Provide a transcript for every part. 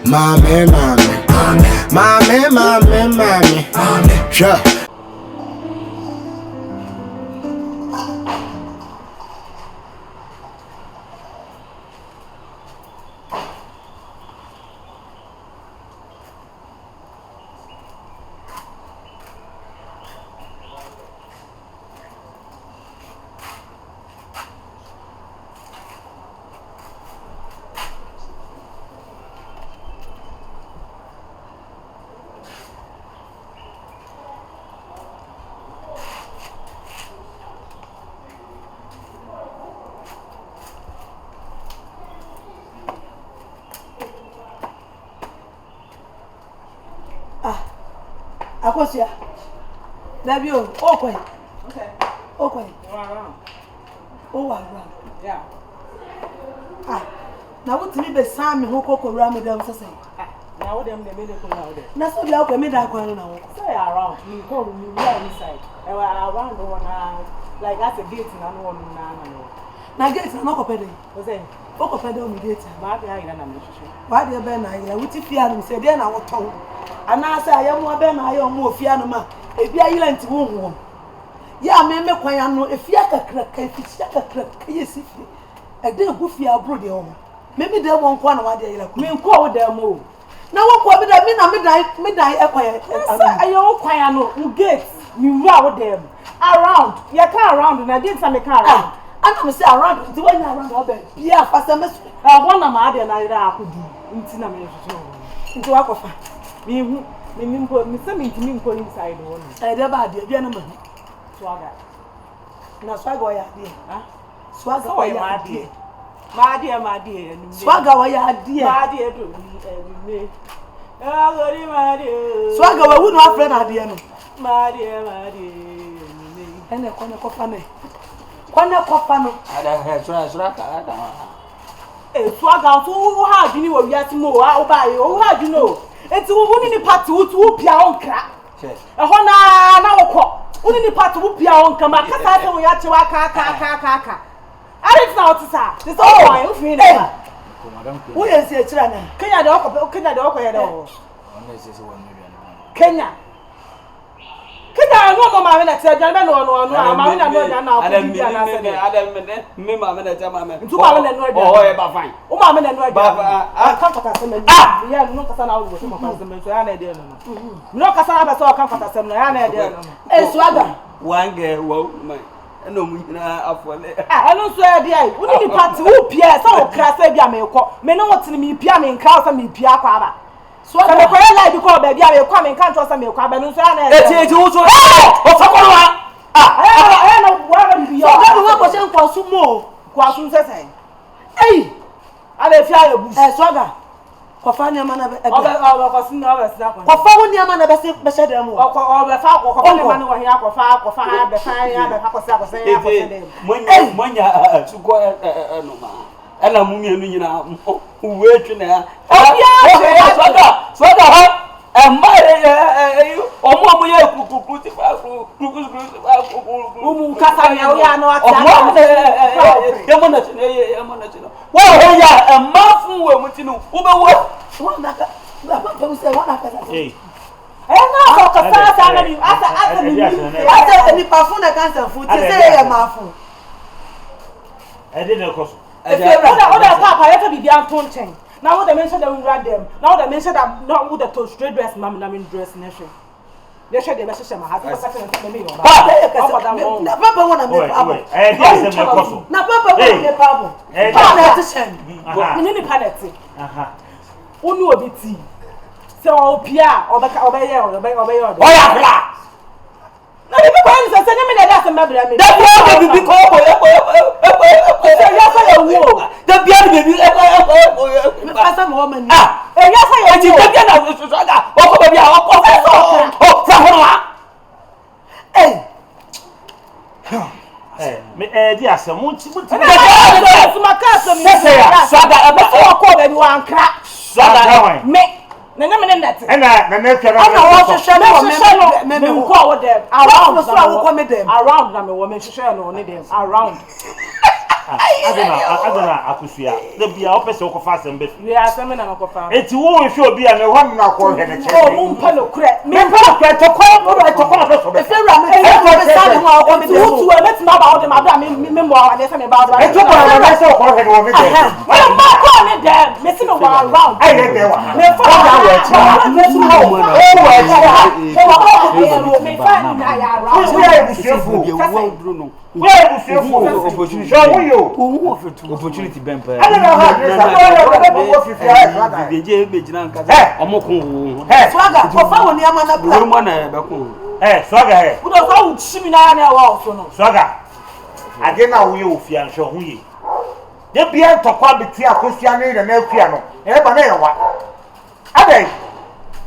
Mommy, sure. Akosia. Dabio, okay. Okay. Oh, around. Yeah. Now what me be Sam who cook around me them say. Now what them they made it come out there. Na so bia ko me da kwan na wo. Say around. Me call me inside. Around the one like that's a gate na no one na. Na gate na ko pede. What's that? O ko pede o mi gate. Ma be ayi na me hwehwe. Wa de be na ya wuti fia no se de na wo ton. Ana say ayam wa be na ayam mo fia no ma. Ebi ayila nti wo ho. Ya me kwan no efia kakra ka efia kakra ka yesifi. E de gu fia bro de ho. Me de won kwa na wa de ayila ku. Me nko wo da mo. Na wo ko be da me dan e kwa say ayo kwan no gate me wura wo dem. Around. You can around na gate me can around. Ana me say around the one around obe. Bia fasa me one na ma de na ira akudi. Nti na me hwehwe. Nti wa kofa. Me hu me nimpo me say me ntimi nko inside wo no. E de ba de bia na ma. Swaga. Na swaga wa ya de. Swaga wa ya de. Ma de. Swaga wa ya de. Ma de do me. Agori ma de. Swaga wa wu no afre na de no. Ma de. Ene kone kofa me. Kone kofa no. Ada sura ka. Swaga so ha bi ni wo wiase mo wa ba ye. O ha bi no. Enti wo ni party wo pia onkra. Ho na wo kọ. Uni ni party wo pia onkra ma kasa se wo ya che wa ka. Alex na otisa. This all why you feel it. Who is here chira na? Kenya de okọ ya de o. Kenya no ma na tell jan be no ma na no jan na ko bi na se. Adam me ma na tell ma me. Ntu ma na no jan. Oh, e ba fine. O ma na no jan. Ba kan kata se me. Ya no kasa na wo so ma se me so ya na de no. No kasa na be so kan kata se me ya na de no. Swaga. Wange wo my. Eno mu nyina afole. Eno so ya de ai. Uni ni party wo pia se wo kra se bia me ko. Me no wotini me pia me nkra se me pia kwa ba. Swaga me ko ya like ko ba bia me kwa me kan to se me kwa ba no so ya na de. Eti wo so. O fakoro wa. Aya na wa ba bi yo. Swaga no ko se nkwasu mo. Kwasu se. Ei. Ale fi aye bu. Swaga. Kofa ni ama na be. Oba kwasu na oba sida kwa. Kofa wo ni ama na be se be she dem wo. Oba fa kofa ni ma ni wo hia kofa ha be fa ya be fa kosa ya kosa dem. Monya suko no ma. Ana mu mienu nyina we twene ya. Swaga ha. Omo amoye kuku ti fa kuku. Umu kasa ya o ya no ati. Yamo na chino. Wa ho ya amafu we mutinu. Ube wo. Wana ka. Ba pa se wana ka. Na ko kasa sa na ni asa ni. Asa ni pafu na kansa fu ti se ya mafu. I didn't cost. Oda papa ya fa bibia nton chen. Now what they mention that we read them. Now they mention that not with the to straight dress, mom, na mean dress nation. They should the message my husband second me. Na papa wanna make papa. Na papa wanna make papa. Na attention. Me ni paneti. Onu obi ti. Se o pia obeye. Oya bla. Na bi ko nse se nyame na da se mabra me. Da bia bi ko Se ya fa ya wo. Da bia bi Me pasa mo mani. Ya fa ya wo. Da bia na so ga. O ko bia o ko o fra ho wa. Me di asem muti. Sumaka so mi. Swaga aba so ko ba bi wan kra. Swaga me. Na nyame ne ndate. Na na twere. Ana wo hwehwe me nko wo dem. Around so wo come dem. Around na me wo me hwehwe no ne dem. Around. Adana akusua. The bia opese okofa asem we are some na makofa eti wo hwe obi a ne ho na ko hwe ne che oh mum pa no kure me pa ko to ko na so be efewura me e sa ho a ko me tu e met ma ba o de ma bra me mo wa de se me ba e to ko na so ko hwe ne wo me de ma ko me de me si no wa around ai le de wa me fa wa me tu ho o wa me fa na ya around we are busufu we are busufu opportunity so we yo opportunity bempa adana ha dress go fifi ai beje bejina nka omokun swaga ko fa woni ama na bla mo na be kun swaga wo do fa wo chimi na na wa so no swaga ade na wo ye ofia nso ho ye de bia ntokwa beti akosua ne na afia no e ba na ye wa adai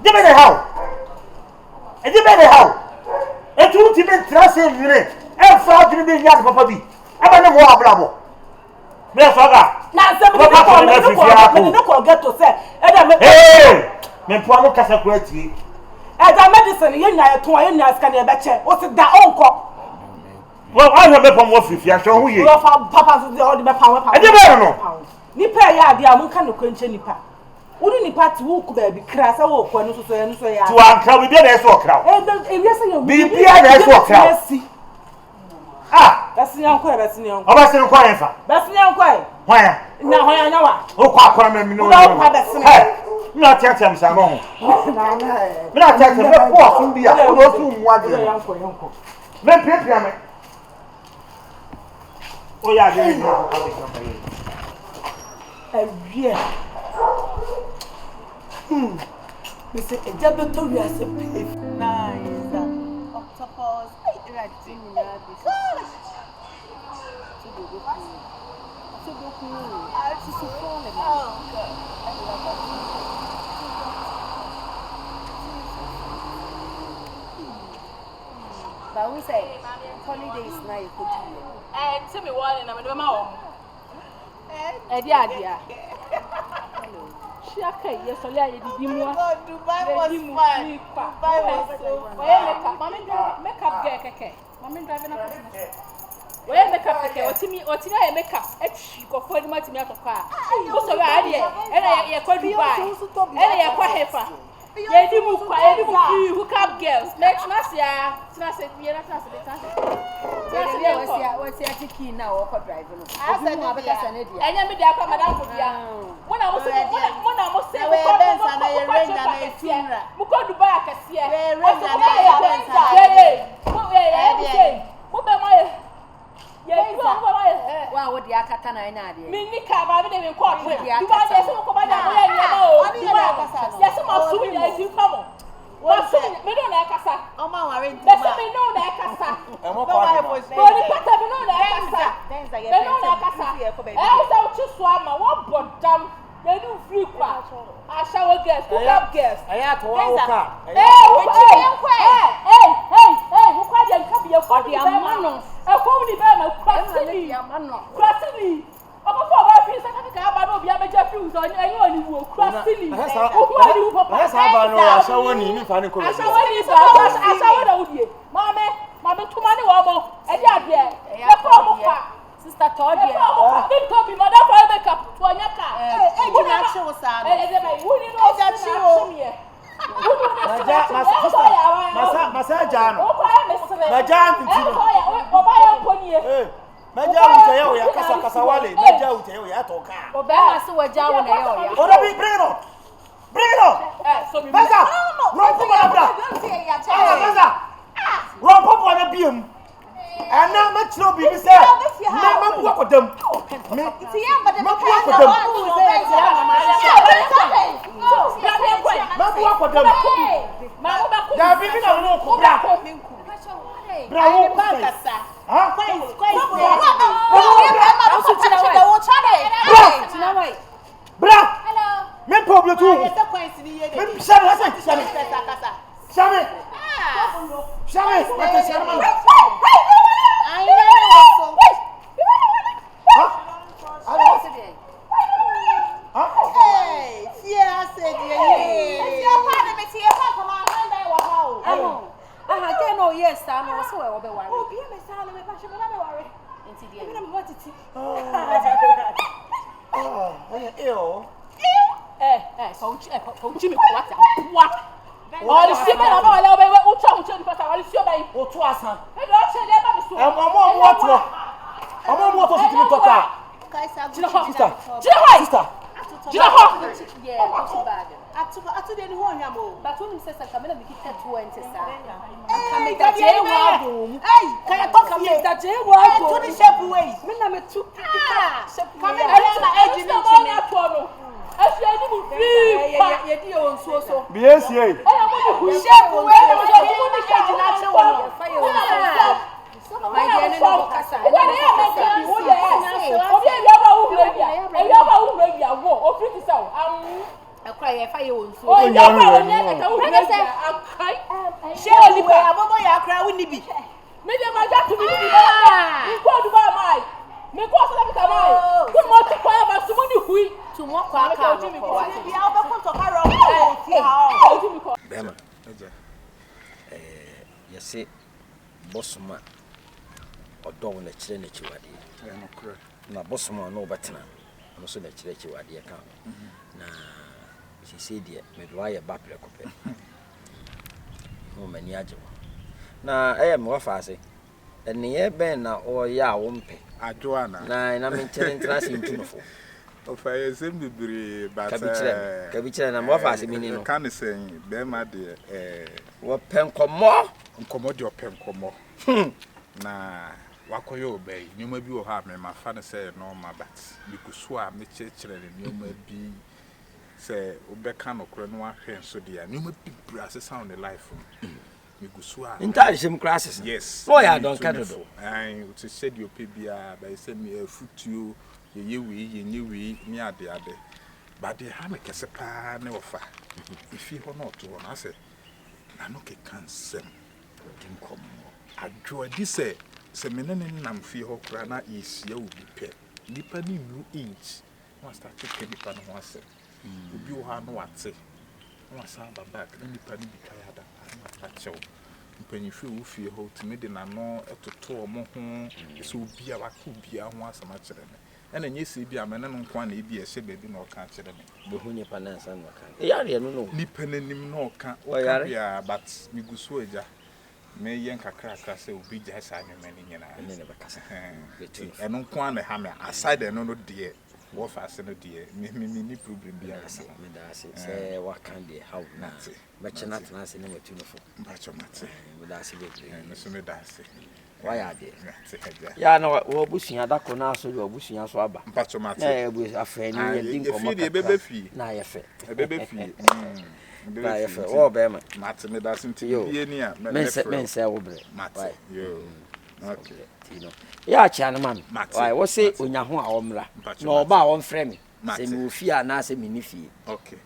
de be ne how e de be ne how e tu ti be trase vire e fa dri be nya papa bi e ba ne mo ablabo me swaga na se me ko get to say e da me me po anu kasa kura tie e da medicine ye nya to ye nya ska na e be che o ti da onko well I have me from office so hu ye wo fa papa so de o de be pa e de be no nipa ya ade a mun ka no kwenche nipa uri nipa ti wo ku ba bi kra sa wo ko no so ye no so ya to anka bi de so kra e wi se ye bi bia na so kra Basinya nkwa basinya nkwa. Oba sin kwa enfa. Basinya nkwa. Hwan? Na hwan anya wa. O kwa akwa me no. O kwa basinya. Na tiatia msa no ho. Na na. Me na tiatia me ko so bia. O no so mu ade. Yanko yanko. Me pia me. O ya de ni ko ko Ewie. Me say eja beto wi ase pe. Nice. Octopus. But we say holidays now you could do. And tell me one and I'm my Edia. She okay, yes, only I did more. Dubai was fun. Dubai was so fun. Mommy makeup girl keke. Mommy driving up. Where makeup keke? What I makeup? She go for the money to me to car. What's the idea? And I call Dubai. And I call Hefa. Yeah, you hook up girls. Next month, yeah. What's your ticket now? Or driving? I said, and then I come down for you. When I was saying, wow, what the Akatana and Nadia? Minika, I didn't quote with the Akatana. Yes, I'm assuming that you come. What's it? Me don't like Casa. Oh, my worry. That's me know that Casa. And what was But the pattern me know that Casa. They know that Casa. I also choose one. What but damn. They do free class. I shower guests, hook up guests. I have to walk out. Hey, who quite can come here for the amano? A comedy man, crossing me. I'm a poor piece of Cabano, Yamaja Fuse on anyone who will cross silly. That's how I know I shall win in Fanny. I saw you. Mamma, too many woman. And yeah, Sister Todd, didn't tell me, Madame, for makeup to a yaka. And now much no be say. Mama work with them. Me. Mama work with them. Mama work with them. There be no kubra. Bravo bankasa. Huh? Bra. Hello. Me problem too. Me Shame. What is your Enti dia. Me na me watiti. Ew. Fauci me kwata. Bua. Oli si me na ba wale obe ucha ni pata wali si obe. Otu asa. E do che le ba mi so. Omo otu. Omo otu si ti toka. Jina ho. Sister. Jina ho. Yeah, too bad. Atu de ni ho hwam o. But when you say something, me kita 20 sa. Hey, ka je wa do. Hey, ka ya talk here. Ka je wa do. To the shape way. Me na me tu. Ka me na age ni chine. Afi ani mu free. Ye di o nso so. BSA. Shape way na so ko ni age na che wo no. Fa ye wo. My dear, no kasa. Obi e ba wu bia. E ba wu bia wo. O free to say akwa ye fa ye wonso o ya fa wonye ka wu be akai she oli pe abobo ya akra wu ni bi me de ma ja to bi ni ba ko du ba mai me ko so da mai ku mo to kwa ba su mu ni hui tu mo kwa ka no ko wa bi a obe ko to ka ro ko ti ha bema eje yesi bosuma odo na kire na chiwade no kure na bosuma no betena no so na kire chiwade ka na she said me do aye ba prekope no mani aje na me wafa ase ene ye ben na o ya wo mpe adwo na me ntere ntrase ntunofo o fa ye sem bibiri ba ka bi kire na me wafa ase mini no kan sen be ma de wo penkomo de openkomo na wakoyo obey nyoma bi wo ha me ma fa ne say no ma bat bikuso a me chekire ne nyoma bi say obeka no kro no ahwe nso dia nyoma bibira se sound the life bikuso a entire shim classes yes boy I don't care do ai to said your pebia by say me futuo ye wi ni ade but they ha me kese pa ne ofa ifi ho no to na say na no ke kansem dinkom adwo di say se menene nam fi ho kra na isia obi pe nipa ni new inch wa start to nipa no ase obi wo ha no wate wa sa baba ka nipa ni bitwa ya da na tachew mpanyifu wo fi ho timi de na no etoto mo ho so obi a waka obi a ho asama kire me ena nyesi bi amene no nko na ebi ehye bebi na oka kire me bo hu nipa na nsa no ka yare no nipa nanim na oka ya but migusu eja me yen kakra se obi ja sa anwemani nyina ene ne bakasa eno nko na ha me aside eno no de wo fa se no de me ni problem bi ara se me da se se wa kan de how na me chena tena se ne matu no fo ba chomate me da se be me so me da se wa ya de ya na wo busua da ko na so yo busua so aba ba chomate na bu afani ye din ko ma bebe fi na ye fe bebe fi na ye fe wo be ma mate me da sinti bi ni a men se wo bre mate yo okay tino ya cha na man why wo se onya ho a wo mra na oba a wo mfre me se me ofi a na se me ni fi okay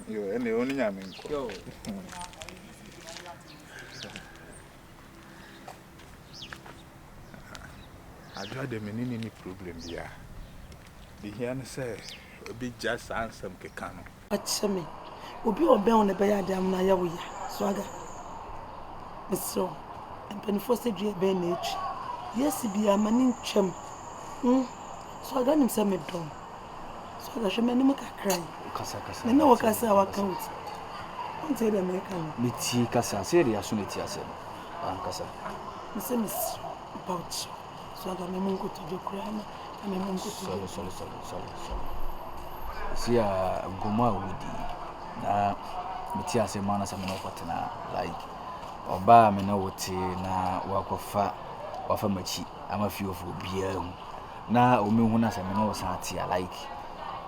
yo ene oni nya me nko yo adwa de me ni problem bia the here na say obi just answer ke kanu acheme obi obe on be ya dem na ya wo ya so aga so empenifo se due be na echi yes bia mani ntwem so aga nim se me dom so aga hwe mani kakran kasa na wo kasa wa kan wuti on te de me kan miti kasa seria so meti ase kasa nse mis about so aga me mungu to jokurama me mungu to solo sia goma wudi na meti ase mana sa me no kwatena like oba me na wote na wakofa wafa machi ama fiofo bia hu na o me hu na sa me no san tia like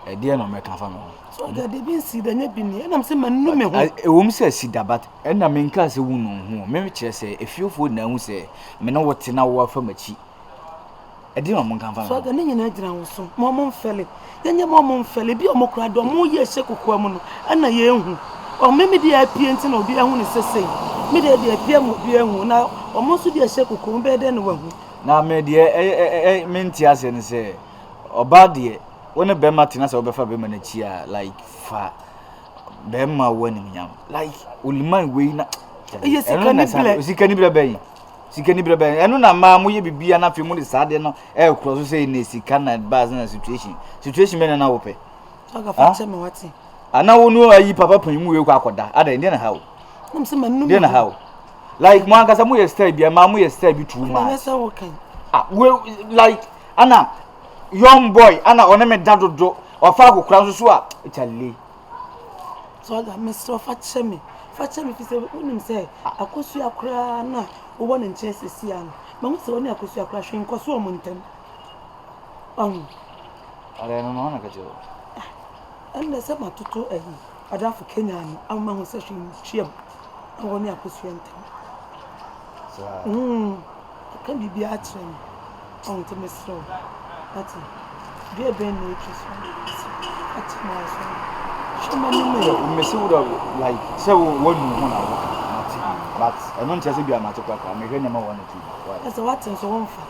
e dia no me kan fa me so aga de bin si da nya bi ni na se manu me ho e wo se si da but e na me nka se wu no hu me kire se e fiofo na hu se me na wote na wafa machi e dia no mo kan fa me so aga ni nyina gira wo so mo mfele yenye mo mfele bi o mo kura do mo ye hye kokwa mu no ana ye hu o me di apie nti na obi ahu ne sesei me de apie mo bi ahu na o mo so di hye kokwa mu be de ne wahu na me de menti ase ne se oba de wona be ma tina se obefa be ma na chi a like fa be ma woni nyam like uliman we na yes sikani bile sikani bile be sika ni brebe eno na ma mo ye bibia na fe mo de saade no e cross so say na sika na baz na situation me na wo pe aga fa che me wati ana wo no ayi papa pan mu we kwa akoda ada ndi na hawo nam se man no ndi na hawo like mo anga sa mo ye style bia ma mo ye style bi too much yes wo kan we like ana young boy ana one me dadodo ofa akokura so a chale so aga Mr. fa che me fi se unim se akosu akura na wo na nche sesi an ma mo se woni akosu akura hwe nkoso o montem ale no na ka je enne se matoto ayi adafu Kenya ni amma ho se hwe chiam wo ni akosu entem so kan bibi a kire on to Mr. ati bi ben no kiso ati ma so Messi would have like so what you want but I don't just be a matter of me when you want to. That's what so one for.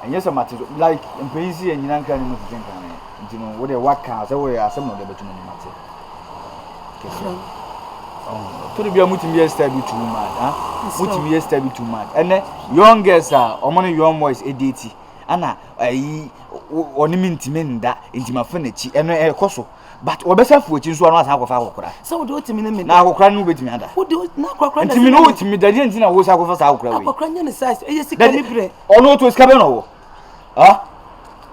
And yes, a matter like in Paisi and Yanka and think you know what they work out so we are some of the between matter. Oh, to be a multi style too mad, huh? Multi style too mad. And then young girls are or money young boys a deity. Anna, I only mean to mean that into my furniture and a coso. But obesa fuchi so anu asa akofa akokora so wo do otimi ne me na akokora no betimi ada wo do na akokora ntimi no otimi da die ntina wo sa akofa sa akokora we akokora nya ne size eye sika ni bre ono to sika be no wo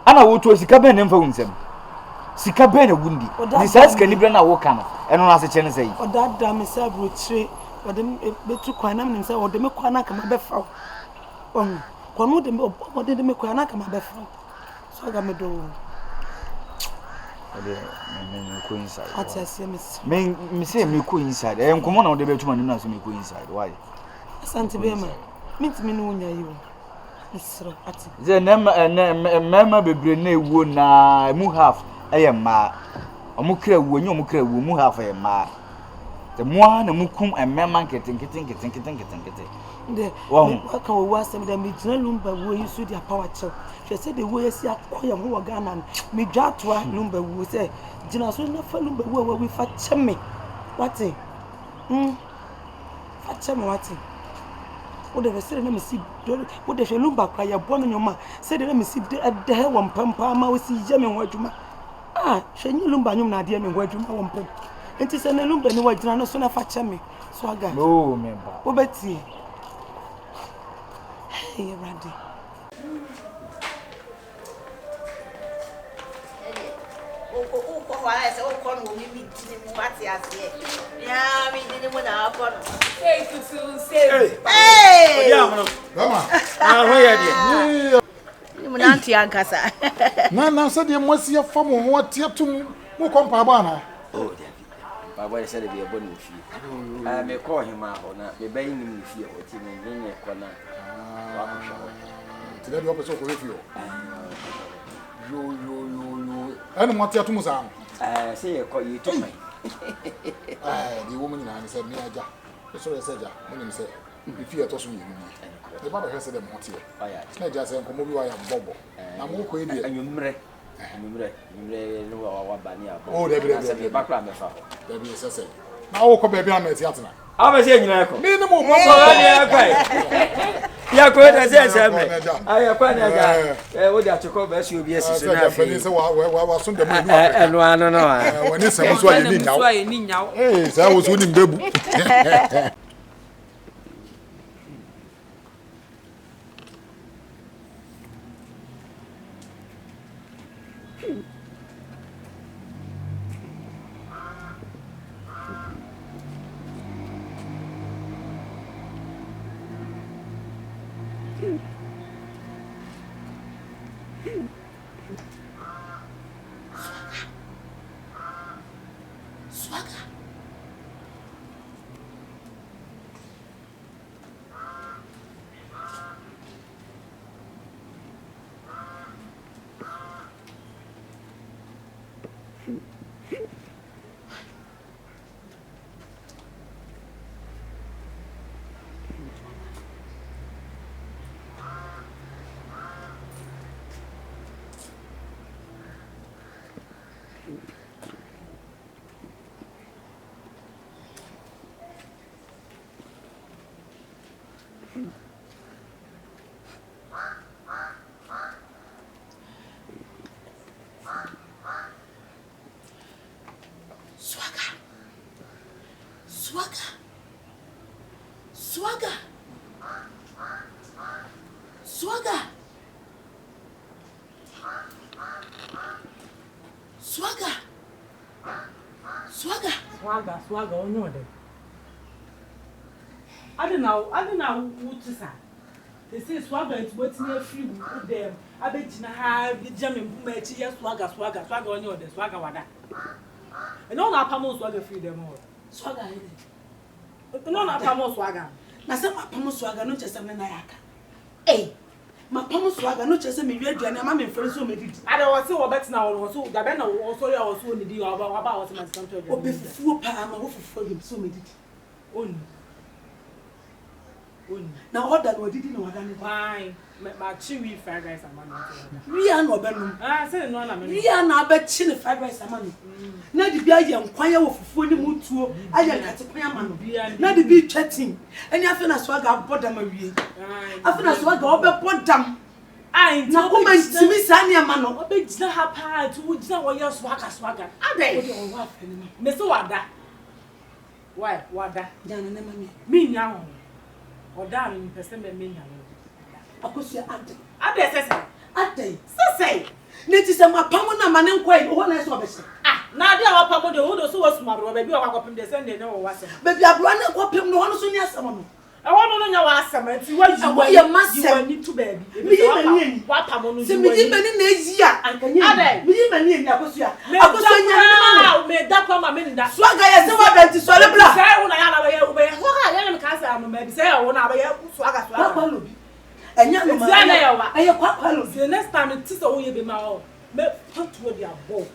ana wo to sika be ne mfa wunsem sika be na gundi ni size sika ni bre na wo ka no eno na ase che ne sei odada me sa bro chire wode betu kwan na me say wode me kwan na kama be fa kwanu de me kwan na kama be fa so aga me do me go inside. What you say, miss? Me say me go inside. Nkomo na ode be tuma ni na so me go inside. Why? Asante be ma. Minti me no nya yi wo. Misro ati. Ze mema bebre na ewo na mu half eye ma. Omu kra ewo nyi omu kra ewo mu half eye ma. Te moa na mu kum mema nketen. De waka wo wasem de me gina lumba wo yi so dia power chew. Hwe se de wo yesi akoya ho wa Ghana me dwatoa lumba wo se gina so na fa lumba wo we fa cheme. Wate? Fa cheme wate. Wo de se na me si wo de hwe lumba kwa ya bo no nyoma se de na me si de he wo mpampa ma wo si je me ho adwuma. Hwe nyi lumba nyom na de me ho adwuma wo mpam. Enti se na lumba ni wa gina no so na fa cheme. So aga. No member. Wo beti. Hey, Randy. Nana said you must see a farm what you to who come Pabana. Oh, my boy said to be a bonny fee. I may call him out on that, be banging him if you or Tim in your corner. Today, the opposite of you. You. I don't want you to Musan. I say, I call you to me. The woman said, me, so I said, when you say, if you are tossing you, the father has said, I'm not here. It's not just saying, come over, I am Bobo. I'm okay, and you remember. Oh, there be a background. There be a say. Now, come baby, I'm at Yatna. I was saying, minimum. Yeah, quite as I have quite a would have to call best you be a sister. Was soon the moon. And one, no, when it's a need now. Hey, I was winning the Swagger. Swagger. Swagger. Swagger. Swagger. Swagger, oh no, then. I don't know what to say. They say Swagger is what's near free with them. I bet you have the German match, yes, Swagger on your Swagger, what that. And all our Pamos Swagger free them all. Swagger. No, not Pamos Swagger. Na se ma Pamos Swagger no chese me na yaka. Eh. Ma Pamos Swagger no chese me wi aduane ma me mfere so me didi. I don't see what bet now so da be na wo so ya wo so ni di about what my son told you. Obefufuo pa ma wo fufuo dem so me didi. Oni. Na order no didi no wada ne. Fine. Ma chiwi fried rice amano. Wi an obenum. Ah, say no na me. Wi an abechi ne fried rice amano. Na di bia ye nkwan ye wo fufuo ni mutuo, aye nkate kwan amano. Na di bi twatin. Eni afi na Swagger bodam awie. Afi na Swagger obebodam. Ai, na ko man timi sa ne amano. Obegina ha pa to wo gina wo ye Swagger. Adai. Me so wada. Why? Wada. Jana ne mami. Me nya ho. Oda me pese me nya ho. Akosia ade. Ade sese. Ade. Sese. Neti se ma pamo na mane nkwa wo na so obese. Ah, na ade a pamo de wo do so wasu mabro ba bi wa kwapem de sende ne wo wase. Ba bi abro na kwapem no hono so ni asem no. E wono no nya wa asem anti wa yi ye masem ni to ba bi. Mi yi mani eni. Wa pamo no. Se mi yi mani na eji a ankanya. Ade. Mi yi mani eni akosia. Akosia nya na ma. Me da kwa ma me nda. Swagger ye se wa benti so le bla. Sai wo na ya na ba ye wo ba ye. Ho ha ya me ka sa am me bi sai wo na ba ye Swagger. Kwa lobi. Enya no ma. Tia na ya wa. Aye kwa lobi. The next time it is all you be my own. Me put to the above.